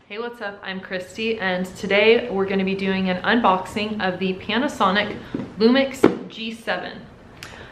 Hey, what's up? I'm Christy, and today we're going to be doing an unboxing of the Panasonic Lumix G7.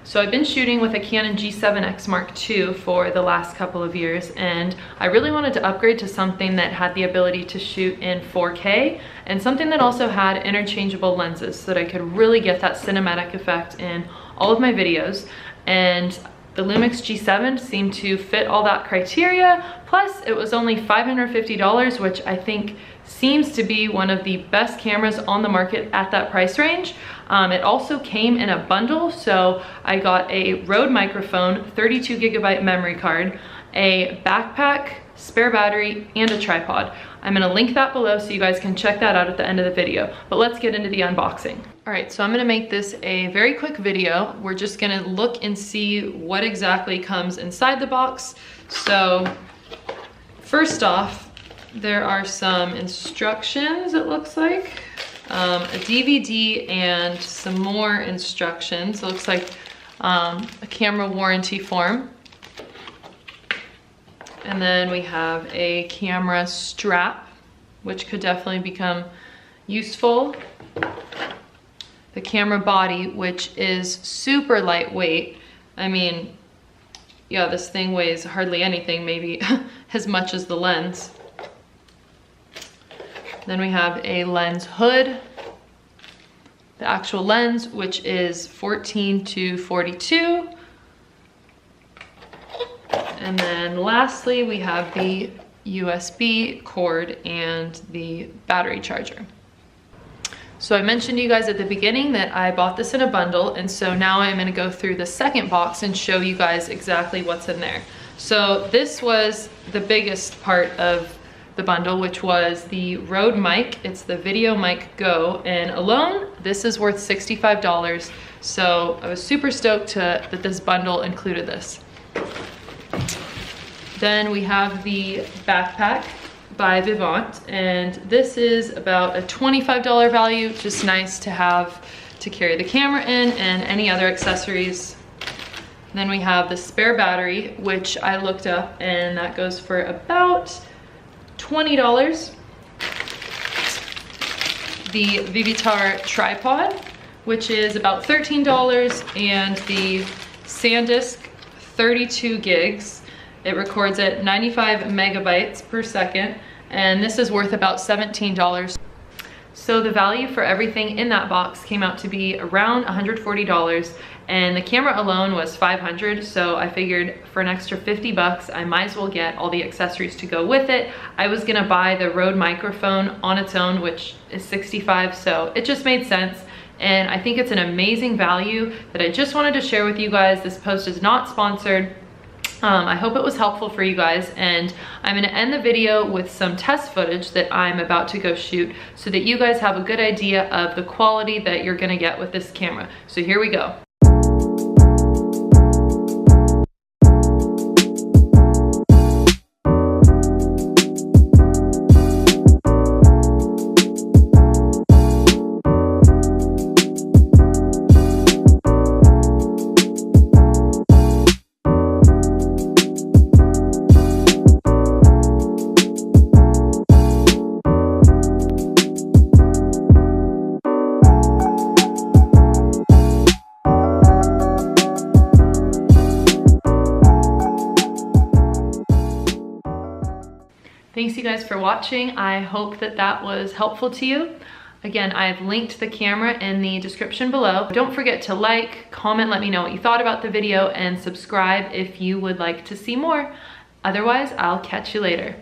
So I've been shooting with a Canon G7X Mark II for the last couple of years, and I really wanted to upgrade to something that had the ability to shoot in 4K and something that also had interchangeable lenses so that I could really get that cinematic effect in all of my videos. And the Lumix G7 seemed to fit all that criteria, plus it was only $550, which I think seems to be one of the best cameras on the market at that price range. It also came in a bundle, so I got a Rode microphone, 32GB memory card, a backpack, spare battery, and a tripod. I'm gonna link that below so you guys can check that out at the end of the video, but let's get into the unboxing. All right, so I'm gonna make this a very quick video. We're just gonna look and see what exactly comes inside the box. So first off, there are some instructions, it looks like. A DVD and some more instructions. It looks like a camera warranty form. And then we have a camera strap, which could definitely become useful. The camera body, which is super lightweight. I mean, yeah, this thing weighs hardly anything, maybe as much as the lens. Then we have a lens hood, the actual lens, which is 14-42. And then lastly, we have the USB cord and the battery charger. So I mentioned to you guys at the beginning that I bought this in a bundle, and so now I'm gonna go through the second box and show you guys exactly what's in there. So this was the biggest part of the bundle, which was the Rode mic. It's the VideoMic Go, and alone, this is worth $65. So I was super stoked that this bundle included this. Then we have the backpack by Vivant, and this is about a $25 value. Just nice to have to carry the camera in and any other accessories. Then we have the spare battery, which I looked up, and that goes for about $20. The Vivitar tripod, which is about $13, and the SanDisk 32 gigs. It records at 95 megabytes per second, and this is worth about $17. So the value for everything in that box came out to be around $140, and the camera alone was $500, so I figured for an extra 50 bucks, I might as well get all the accessories to go with it. I was gonna buy the Rode microphone on its own, which is $65, so it just made sense. And I think it's an amazing value that I just wanted to share with you guys. This post is not sponsored. I hope it was helpful for you guys, and I'm gonna end the video with some test footage that I'm about to go shoot so that you guys have a good idea of the quality that you're gonna get with this camera. So here we go. Thanks you guys for watching. I hope that that was helpful to you. Again, I've linked the camera in the description below. Don't forget to like, comment, let me know what you thought about the video, and subscribe if you would like to see more. Otherwise, I'll catch you later.